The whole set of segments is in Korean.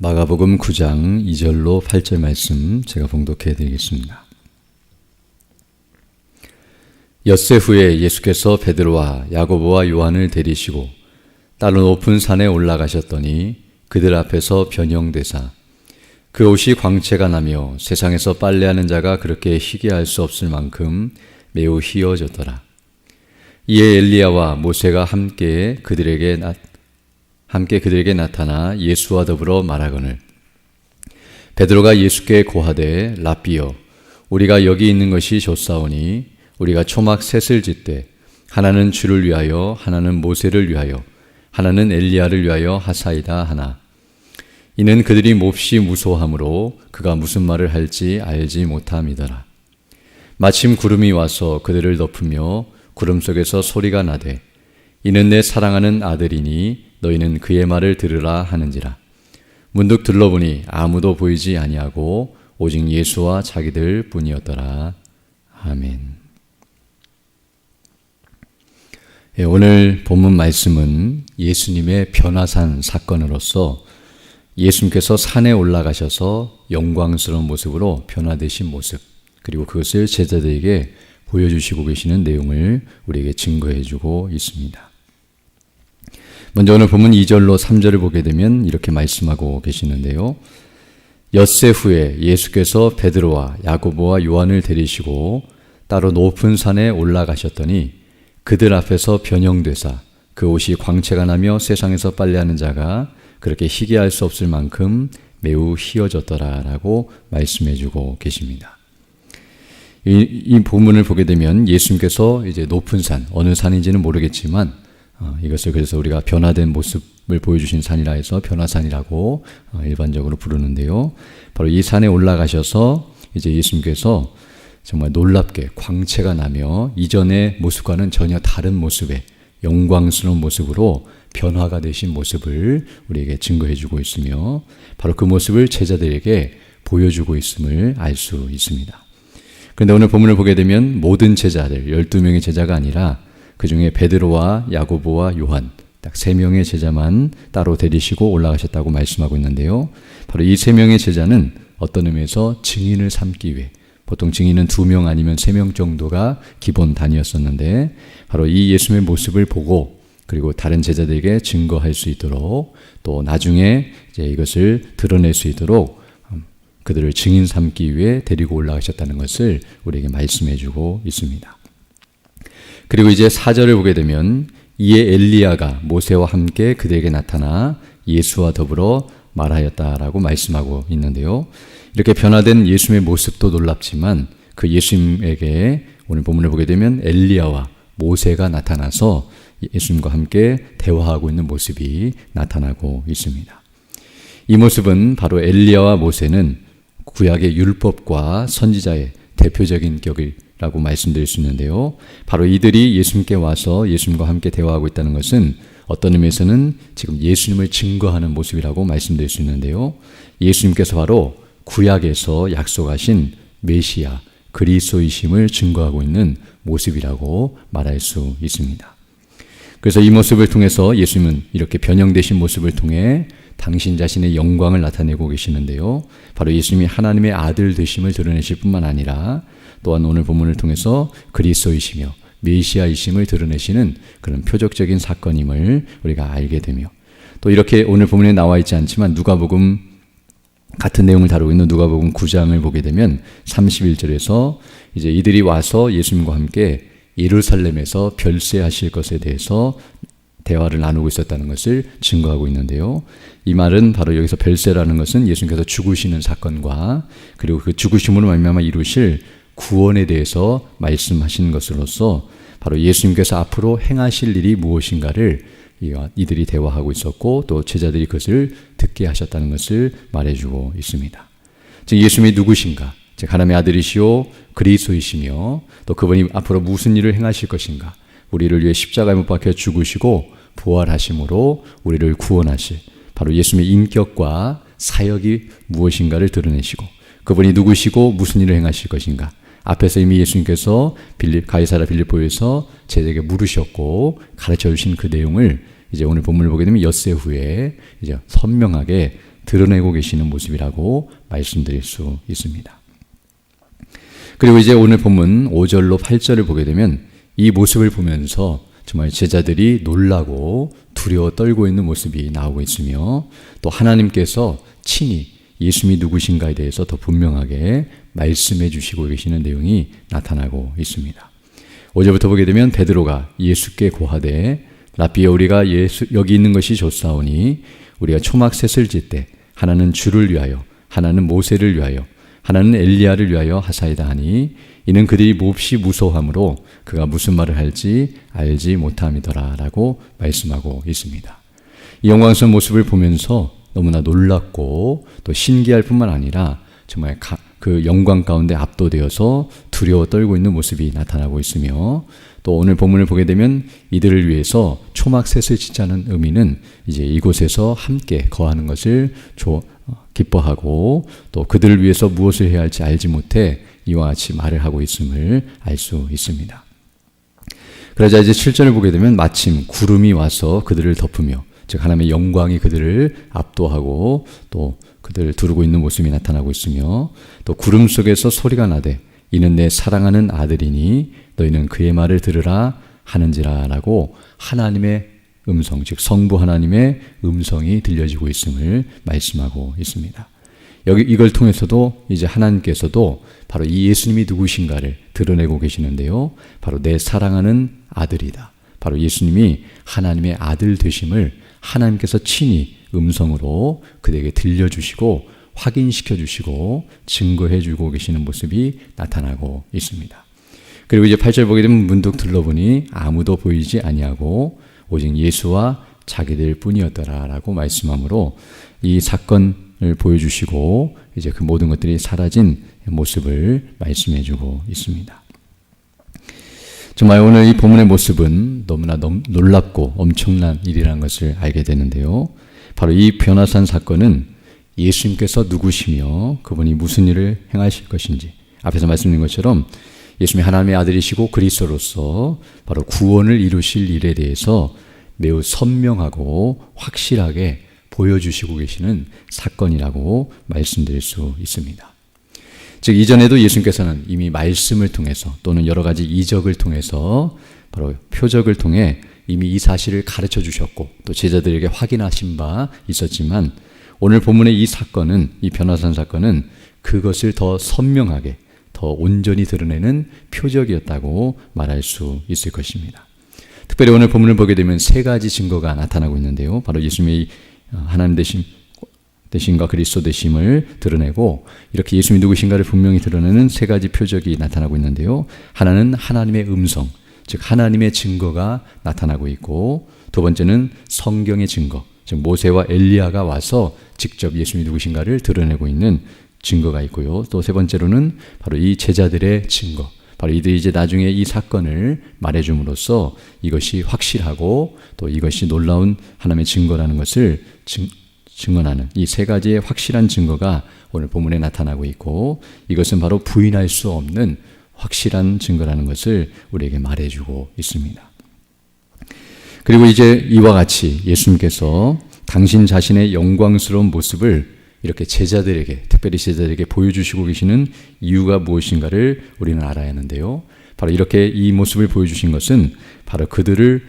마가복음 9장 2절로 8절 말씀 제가 봉독해 드리겠습니다. 엿새 후에 예수께서 베드로와 야고보와 요한을 데리시고 따로 높은 산에 올라가셨더니 그들 앞에서 변형되사 그 옷이 광채가 나며 세상에서 빨래하는 자가 그렇게 희게할 수 없을 만큼 매우 희어졌더라. 이에 엘리야와 모세가 함께 그들에게 나타나 예수와 더불어 말하거늘 베드로가 예수께 고하되 랍비여 우리가 여기 있는 것이 좋사오니 우리가 초막 셋을 짓되 하나는 주를 위하여 하나는 모세를 위하여 하나는 엘리야를 위하여 하사이다 하나. 이는 그들이 몹시 무소함으로 그가 무슨 말을 할지 알지 못함이더라. 마침 구름이 와서 그들을 덮으며 구름 속에서 소리가 나되 이는 내 사랑하는 아들이니 너희는 그의 말을 들으라 하는지라. 문득 둘러보니 아무도 보이지 아니하고 오직 예수와 자기들 뿐이었더라. 아멘. 오늘 본문 말씀은 예수님의 변화산 사건으로서 예수님께서 산에 올라가셔서 영광스러운 모습으로 변화되신 모습, 그리고 그것을 제자들에게 보여주시고 계시는 내용을 우리에게 증거해 주고 있습니다. 먼저 오늘 본문 2절로 3절을 보게 되면 이렇게 말씀하고 계시는데요. 엿새 후에 예수께서 베드로와 야고보와 요한을 데리시고 따로 높은 산에 올라가셨더니 그들 앞에서 변형되사 그 옷이 광채가 나며 세상에서 빨래하는 자가 그렇게 희게할 수 없을 만큼 매우 희어졌더라라고 말씀해 주고 계십니다. 이 본문을 보게 되면 예수님께서 이제 높은 산, 어느 산인지는 모르겠지만 이것을 그래서 우리가 변화된 모습을 보여주신 산이라 해서 변화산이라고 일반적으로 부르는데요. 바로 이 산에 올라가셔서 이제 예수님께서 정말 놀랍게 광채가 나며 이전의 모습과는 전혀 다른 모습의 영광스러운 모습으로 변화가 되신 모습을 우리에게 증거해 주고 있으며 바로 그 모습을 제자들에게 보여주고 있음을 알 수 있습니다. 그런데 오늘 본문을 보게 되면 모든 제자들, 12명의 제자가 아니라 그 중에 베드로와 야고보와 요한 딱 3명의 제자만 따로 데리시고 올라가셨다고 말씀하고 있는데요. 바로 이 3명의 제자는 어떤 의미에서 증인을 삼기 위해, 보통 증인은 2명 아니면 3명 정도가 기본 단위였었는데 바로 이 예수님의 모습을 보고 그리고 다른 제자들에게 증거할 수 있도록 또 나중에 이제 이것을 드러낼 수 있도록 그들을 증인 삼기 위해 데리고 올라가셨다는 것을 우리에게 말씀해 주고 있습니다. 그리고 이제 4절을 보게 되면 이에 엘리야가 모세와 함께 그들에게 나타나 예수와 더불어 말하였다라고 말씀하고 있는데요. 이렇게 변화된 예수님의 모습도 놀랍지만 그 예수님에게 오늘 본문을 보게 되면 엘리야와 모세가 나타나서 예수님과 함께 대화하고 있는 모습이 나타나고 있습니다. 이 모습은 바로 엘리야와 모세는 구약의 율법과 선지자의 대표적인 격이라고 말씀드릴 수 있는데요. 바로 이들이 예수님께 와서 예수님과 함께 대화하고 있다는 것은 어떤 의미에서는 지금 예수님을 증거하는 모습이라고 말씀드릴 수 있는데요. 예수님께서 바로 구약에서 약속하신 메시아, 그리스도이심을 증거하고 있는 모습이라고 말할 수 있습니다. 그래서 이 모습을 통해서 예수님은 이렇게 변형되신 모습을 통해 당신 자신의 영광을 나타내고 계시는데요. 바로 예수님이 하나님의 아들 되심을 드러내실 뿐만 아니라 또한 오늘 본문을 통해서 그리스도이시며 메시아이심을 드러내시는 그런 표적적인 사건임을 우리가 알게 되며 또 이렇게 오늘 본문에 나와 있지 않지만 누가복음 같은 내용을 다루고 있는 누가복음 9장을 보게 되면 31절에서 이제 이들이 와서 예수님과 함께 예루살렘에서 별세하실 것에 대해서 대화를 나누고 있었다는 것을 증거하고 있는데요. 이 말은 바로 여기서 별세라는 것은 예수님께서 죽으시는 사건과 그리고 그 죽으심으로 말미암아 이루실 구원에 대해서 말씀하시는 것으로서 바로 예수님께서 앞으로 행하실 일이 무엇인가를 이들이 대화하고 있었고 또 제자들이 그것을 듣게 하셨다는 것을 말해주고 있습니다. 즉 예수님이 누구신가? 즉 하나님의 아들이시오 그리스도이시며 또 그분이 앞으로 무슨 일을 행하실 것인가? 우리를 위해 십자가에 못 박혀 죽으시고 부활하심으로 우리를 구원하실 바로 예수님의 인격과 사역이 무엇인가를 드러내시고 그분이 누구시고 무슨 일을 행하실 것인가 앞에서 이미 예수님께서 가이사랴 빌립보에서 제자에게 물으셨고 가르쳐 주신 그 내용을 이제 오늘 본문을 보게 되면 엿새 후에 이제 선명하게 드러내고 계시는 모습이라고 말씀드릴 수 있습니다. 그리고 이제 오늘 본문 5절로 8절을 보게 되면 이 모습을 보면서 정말 제자들이 놀라고 두려워 떨고 있는 모습이 나오고 있으며, 또 하나님께서 친히 예수님이 누구신가에 대해서 더 분명하게 말씀해 주시고 계시는 내용이 나타나고 있습니다. 5절부터 보게 되면 베드로가 예수께 고하되 랍비여, 우리가 여기 있는 것이 좋사오니 우리가 초막셋을 짓되 하나는 주를 위하여, 하나는 모세를 위하여, 하나는 엘리야를 위하여 하사이다 하니, 이는 그들이 몹시 무서워하므로 그가 무슨 말을 할지 알지 못함이더라 라고 말씀하고 있습니다. 이 영광스러운 모습을 보면서 너무나 놀랍고 또 신기할 뿐만 아니라 정말 그 영광 가운데 압도되어서 두려워 떨고 있는 모습이 나타나고 있으며, 또 오늘 본문을 보게 되면 이들을 위해서 초막셋을 짓자는 의미는 이제 이곳에서 함께 거하는 것을 기뻐하고, 또 그들을 위해서 무엇을 해야 할지 알지 못해 이와 같이 말을 하고 있음을 알 수 있습니다. 그러자 이제 7절을 보게 되면 마침 구름이 와서 그들을 덮으며, 즉 하나님의 영광이 그들을 압도하고 또 그들을 두르고 있는 모습이 나타나고 있으며, 또 구름 속에서 소리가 나되 이는 내 사랑하는 아들이니 너희는 그의 말을 들으라 하는지라 라고 하나님의 음성, 즉 성부 하나님의 음성이 들려지고 있음을 말씀하고 있습니다. 이걸 통해서도 이제 하나님께서도 바로 이 예수님이 누구신가를 드러내고 계시는데요, 바로 내 사랑하는 아들이다. 바로 예수님이 하나님의 아들 되심을 하나님께서 친히 음성으로 그들에게 들려주시고 확인시켜 주시고 증거해 주고 계시는 모습이 나타나고 있습니다. 그리고 이제 8절 보게 되면 문득 둘러보니 아무도 보이지 아니하고 오직 예수와 자기들 뿐이었더라 라고 말씀하므로 이 사건을 보여주시고 이제 그 모든 것들이 사라진 모습을 말씀해 주고 있습니다. 정말 오늘 이 본문의 모습은 너무나 놀랍고 엄청난 일이라는 것을 알게 되는데요, 바로 이 변화산 사건은 예수님께서 누구시며 그분이 무슨 일을 행하실 것인지, 앞에서 말씀드린 것처럼 예수님이 하나님의 아들이시고 그리스도로서 바로 구원을 이루실 일에 대해서 매우 선명하고 확실하게 보여주시고 계시는 사건이라고 말씀드릴 수 있습니다. 즉 이전에도 예수님께서는 이미 말씀을 통해서 또는 여러 가지 이적을 통해서, 바로 표적을 통해 이미 이 사실을 가르쳐 주셨고 또 제자들에게 확인하신 바 있었지만, 오늘 본문의 이 사건은, 이 변화산 사건은 그것을 더 선명하게 더 온전히 드러내는 표적이었다고 말할 수 있을 것입니다. 특별히 오늘 본문을 보게 되면 세 가지 증거가 나타나고 있는데요, 바로 예수님의 하나님 되심과 그리스도 되심을 드러내고 이렇게 예수님이 누구신가를 분명히 드러내는 세 가지 표적이 나타나고 있는데요, 하나는 하나님의 음성, 즉 하나님의 증거가 나타나고 있고, 두 번째는 성경의 증거, 즉 모세와 엘리야가 와서 직접 예수님이 누구신가를 드러내고 있는 증거가 있고요, 또 세 번째로는 바로 이 제자들의 증거, 바로 이들이 이제 나중에 이 사건을 말해줌으로써 이것이 확실하고 또 이것이 놀라운 하나님의 증거라는 것을 증언하는 이 세 가지의 확실한 증거가 오늘 본문에 나타나고 있고, 이것은 바로 부인할 수 없는 확실한 증거라는 것을 우리에게 말해주고 있습니다. 그리고 이제 이와 같이 예수님께서 당신 자신의 영광스러운 모습을 이렇게 제자들에게, 특별히 제자들에게 보여주시고 계시는 이유가 무엇인가를 우리는 알아야 하는데요, 바로 이렇게 이 모습을 보여주신 것은 바로 그들로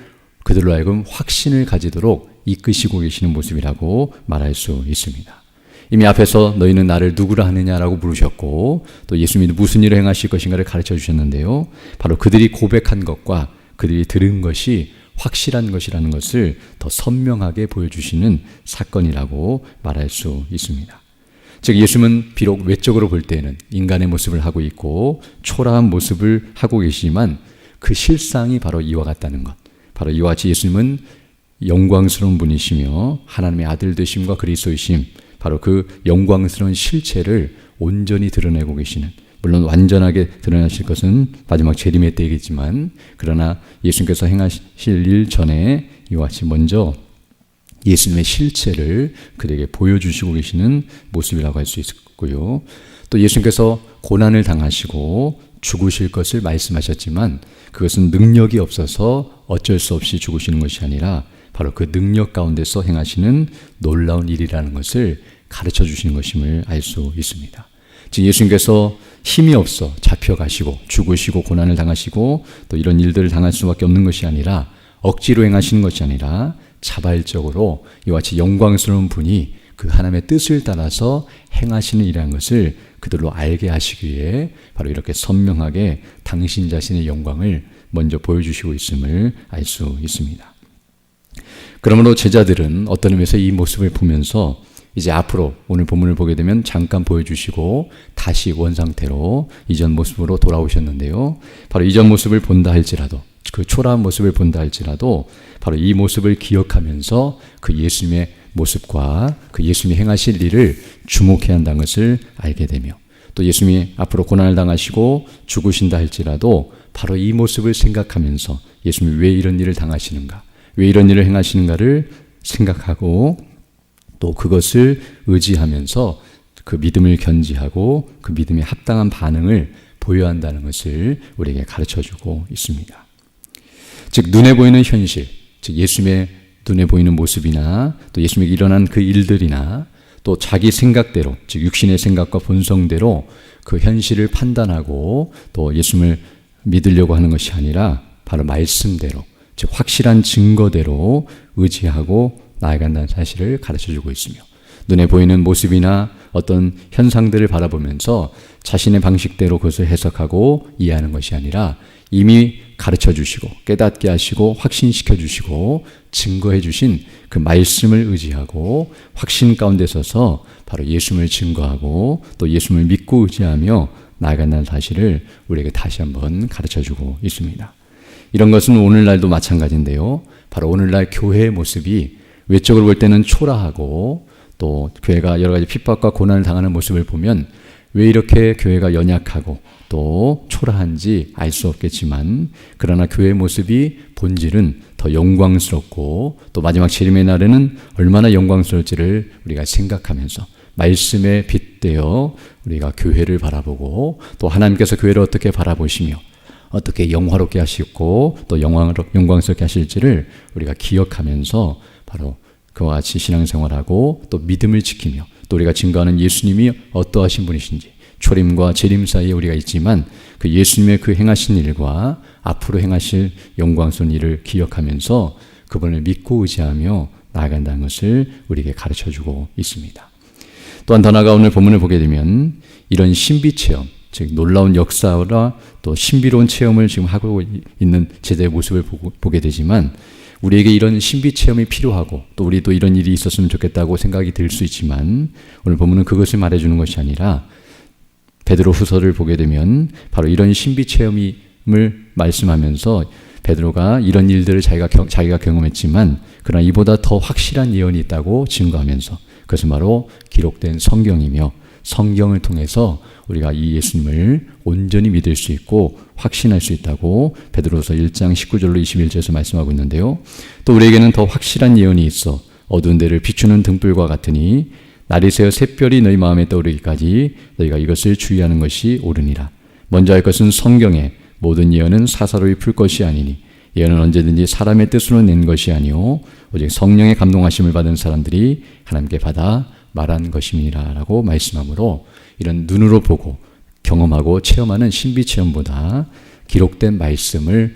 하여금 확신을 가지도록 이끄시고 계시는 모습이라고 말할 수 있습니다. 이미 앞에서 너희는 나를 누구라 하느냐라고 물으셨고, 또 예수님이 무슨 일을 행하실 것인가를 가르쳐 주셨는데요, 바로 그들이 고백한 것과 그들이 들은 것이 확실한 것이라는 것을 더 선명하게 보여주시는 사건이라고 말할 수 있습니다. 즉 예수님은 비록 외적으로 볼 때는 인간의 모습을 하고 있고 초라한 모습을 하고 계시지만 그 실상이 바로 이와 같다는 것, 바로 이와 같이 예수님은 영광스러운 분이시며 하나님의 아들 되심과 그리스도이심, 바로 그 영광스러운 실체를 온전히 드러내고 계시는, 물론 완전하게 드러나실 것은 마지막 재림의 때이겠지만, 그러나 예수님께서 행하실 일 전에 이와 같이 먼저 예수님의 실체를 그들에게 보여주시고 계시는 모습이라고 할 수 있고요. 또 예수님께서 고난을 당하시고 죽으실 것을 말씀하셨지만 그것은 능력이 없어서 어쩔 수 없이 죽으시는 것이 아니라 바로 그 능력 가운데서 행하시는 놀라운 일이라는 것을 가르쳐 주시는 것임을 알 수 있습니다. 즉 예수님께서 힘이 없어 잡혀가시고 죽으시고 고난을 당하시고 또 이런 일들을 당할 수밖에 없는 것이 아니라 억지로 행하시는 것이 아니라 자발적으로 이와 같이 영광스러운 분이 그 하나님의 뜻을 따라서 행하시는 일이라는 것을 그들로 알게 하시기 위해 바로 이렇게 선명하게 당신 자신의 영광을 먼저 보여주시고 있음을 알 수 있습니다. 그러므로 제자들은 어떤 의미에서 이 모습을 보면서 이제 앞으로 오늘 본문을 보게 되면 잠깐 보여주시고 다시 원상태로 이전 모습으로 돌아오셨는데요. 바로 이전 모습을 본다 할지라도 그 초라한 모습을 본다 할지라도 바로 이 모습을 기억하면서 그 예수님의 모습과 그 예수님이 행하실 일을 주목해야 한다는 것을 알게 되며 또 예수님이 앞으로 고난을 당하시고 죽으신다 할지라도 바로 이 모습을 생각하면서 예수님이 왜 이런 일을 당하시는가, 왜 이런 일을 행하시는가를 생각하고 또 그것을 의지하면서 그 믿음을 견지하고 그 믿음에 합당한 반응을 보여야 한다는 것을 우리에게 가르쳐주고 있습니다. 즉 눈에 보이는 현실, 즉 예수님의 눈에 보이는 모습이나 또 예수님에게 일어난 그 일들이나 또 자기 생각대로, 즉 육신의 생각과 본성대로 그 현실을 판단하고 또 예수님을 믿으려고 하는 것이 아니라 바로 말씀대로, 즉 확실한 증거대로 의지하고 나아간다는 사실을 가르쳐주고 있으며 눈에 보이는 모습이나 어떤 현상들을 바라보면서 자신의 방식대로 그것을 해석하고 이해하는 것이 아니라 이미 가르쳐주시고 깨닫게 하시고 확신시켜 주시고 증거해 주신 그 말씀을 의지하고 확신 가운데 서서 바로 예수님을 증거하고 또 예수님을 믿고 의지하며 나아간다는 사실을 우리에게 다시 한번 가르쳐주고 있습니다. 이런 것은 오늘날도 마찬가지인데요. 바로 오늘날 교회의 모습이 외적으로 볼 때는 초라하고 또 교회가 여러 가지 핍박과 고난을 당하는 모습을 보면 왜 이렇게 교회가 연약하고 또 초라한지 알 수 없겠지만 그러나 교회의 모습이 본질은 더 영광스럽고 또 마지막 재림의 날에는 얼마나 영광스러울지를 우리가 생각하면서 말씀에 빗대어 우리가 교회를 바라보고 또 하나님께서 교회를 어떻게 바라보시며 어떻게 영화롭게 하시고 또 영광스럽게 하실지를 우리가 기억하면서 바로 그와 같이 신앙생활하고 또 믿음을 지키며 또 우리가 증거하는 예수님이 어떠하신 분이신지 초림과 재림 사이에 우리가 있지만 그 예수님의 그 행하신 일과 앞으로 행하실 영광스러운 일을 기억하면서 그분을 믿고 의지하며 나아간다는 것을 우리에게 가르쳐주고 있습니다. 또한 더 나아가 오늘 본문을 보게 되면 이런 신비체험, 즉 놀라운 역사와 또 신비로운 체험을 지금 하고 있는 제자의 모습을 보게 되지만 우리에게 이런 신비체험이 필요하고 또 우리도 이런 일이 있었으면 좋겠다고 생각이 들 수 있지만 오늘 본문은 그것을 말해주는 것이 아니라 베드로 후서를 보게 되면 바로 이런 신비체험을 말씀하면서 베드로가 이런 일들을 자기가 경험했지만 그러나 이보다 더 확실한 예언이 있다고 증거하면서 그것은 바로 기록된 성경이며 성경을 통해서 우리가 이 예수님을 온전히 믿을 수 있고 확신할 수 있다고 베드로서 1장 19절로 21절에서 말씀하고 있는데요. 또 우리에게는 더 확실한 예언이 있어 어두운 데를 비추는 등불과 같으니 날이 새어 샛별이 너희 마음에 떠오르기까지 너희가 이것을 주의하는 것이 옳으니라. 먼저 할 것은 성경에 모든 예언은 사사로이 풀 것이 아니니 예언은 언제든지 사람의 뜻으로 낸 것이 아니오 오직 성령의 감동하심을 받은 사람들이 하나님께 받아 말한 것임이라 라고 말씀하므로 이런 눈으로 보고 경험하고 체험하는 신비체험보다 기록된 말씀을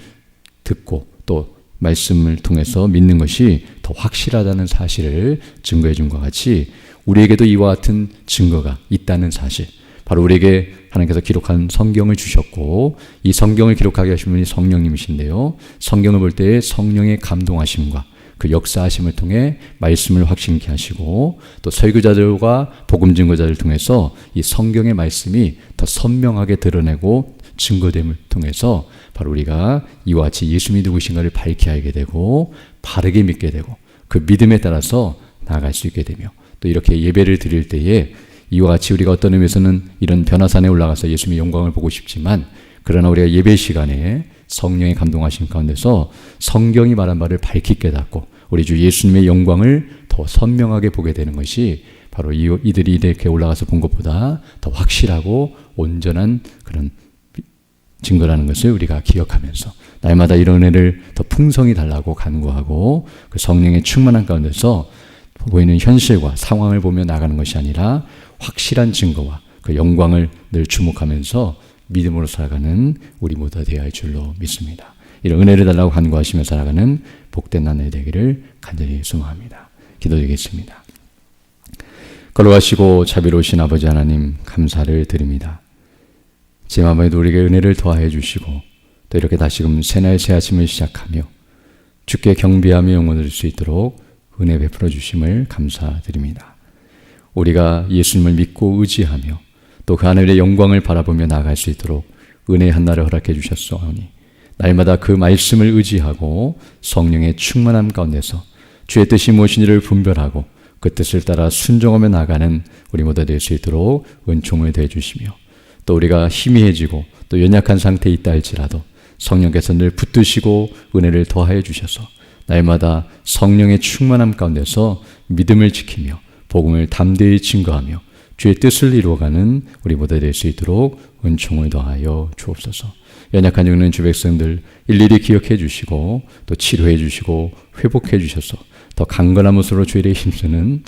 듣고 또 말씀을 통해서 믿는 것이 더 확실하다는 사실을 증거해 준 것 같이 우리에게도 이와 같은 증거가 있다는 사실, 바로 우리에게 하나님께서 기록한 성경을 주셨고 이 성경을 기록하게 하신 분이 성령님이신데요. 성경을 볼 때의 성령의 감동하심과 그 역사하심을 통해 말씀을 확신케 하시고 또 설교자들과 복음 증거자들을 통해서 이 성경의 말씀이 더 선명하게 드러내고 증거됨을 통해서 바로 우리가 이와 같이 예수님이 누구신가를 밝게 알게 되고 바르게 믿게 되고 그 믿음에 따라서 나아갈 수 있게 되며 또 이렇게 예배를 드릴 때에 이와 같이 우리가 어떤 의미에서는 이런 변화산에 올라가서 예수님의 영광을 보고 싶지만 그러나 우리가 예배 시간에 성령의 감동하심 가운데서 성경이 말한 바를 밝히 깨닫고 우리 주 예수님의 영광을 더 선명하게 보게 되는 것이 바로 이들이 이렇게 올라가서 본 것보다 더 확실하고 온전한 그런 증거라는 것을 우리가 기억하면서 날마다 이런 은혜를 더 풍성히 달라고 간구하고 그 성령의 충만한 가운데서 보이는 현실과 상황을 보며 나가는 것이 아니라 확실한 증거와 그 영광을 늘 주목하면서 믿음으로 살아가는 우리 모두가 되어야 할 줄로 믿습니다. 이런 은혜를 달라고 간구하시며 살아가는 복된 나날이 되기를 간절히 소망합니다. 기도드리겠습니다. 걸어가시고 자비로우신 아버지 하나님 감사를 드립니다. 제 마음에도 우리에게 은혜를 더하여 주시고 또 이렇게 다시금 새날 새 아침을 시작하며 주께 경배하며 영원을 줄 수 있도록 은혜 베풀어 주심을 감사드립니다. 우리가 예수님을 믿고 의지하며 또 그 하늘의 영광을 바라보며 나아갈 수 있도록 은혜의 한날을 허락해 주셨사오니 날마다 그 말씀을 의지하고 성령의 충만함 가운데서 주의 뜻이 무엇인지를 분별하고 그 뜻을 따라 순종하며 나가는 우리 모두 될 수 있도록 은총을 더해 주시며 또 우리가 희미해지고 또 연약한 상태에 있다 할지라도 성령께서 늘 붙드시고 은혜를 더하여 주셔서 날마다 성령의 충만함 가운데서 믿음을 지키며 복음을 담대히 증거하며 주의 뜻을 이루어가는 우리 모두 될 수 있도록 은총을 더하여 주옵소서. 연약한 영는 주 백성들 일일이 기억해 주시고 또 치료해 주시고 회복해 주셔서 더 강건한 모습으로 주의 일에 힘쓰는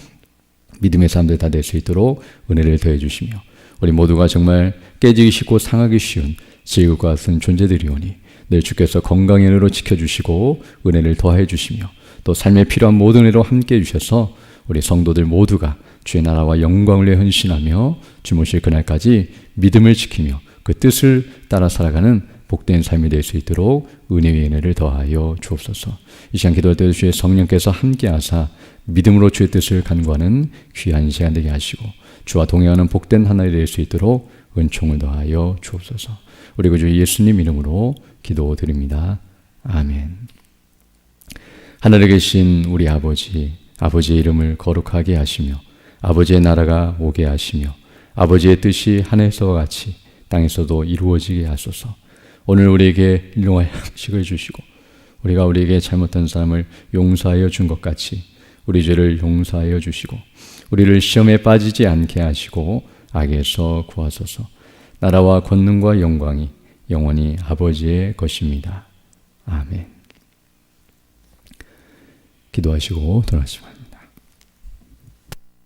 믿음의 사람들 다 될 수 있도록 은혜를 더해 주시며 우리 모두가 정말 깨지기 쉽고 상하기 쉬운 질국과 같은 존재들이오니 늘 주께서 건강의 은혜로 지켜주시고 은혜를 더해 주시며 또 삶에 필요한 모든 은혜로 함께 해주셔서 우리 성도들 모두가 주의 나라와 영광을 위해 헌신하며 주 모실 그날까지 믿음을 지키며 그 뜻을 따라 살아가는 복된 삶이 될 수 있도록 은혜의 은혜를 더하여 주옵소서. 이 시간 기도할 때도 주의 성령께서 함께하사 믿음으로 주의 뜻을 간구하는 귀한 시간 되게 하시고 주와 동행하는 복된 하나가 될 수 있도록 은총을 더하여 주옵소서. 우리 구주 예수님 이름으로 기도드립니다. 아멘. 하늘에 계신 우리 아버지, 아버지의 이름을 거룩하게 하시며 아버지의 나라가 오게 하시며 아버지의 뜻이 하늘에서와 같이 땅에서도 이루어지게 하소서. 오늘 우리에게 일용할 양식을 주시고 우리가 우리에게 잘못한 사람을 용서하여 준 것 같이 우리 죄를 용서하여 주시고 우리를 시험에 빠지지 않게 하시고 악에서 구하소서. 나라와 권능과 영광이 영원히 아버지의 것입니다. 아멘. 기도하시고 돌아가시면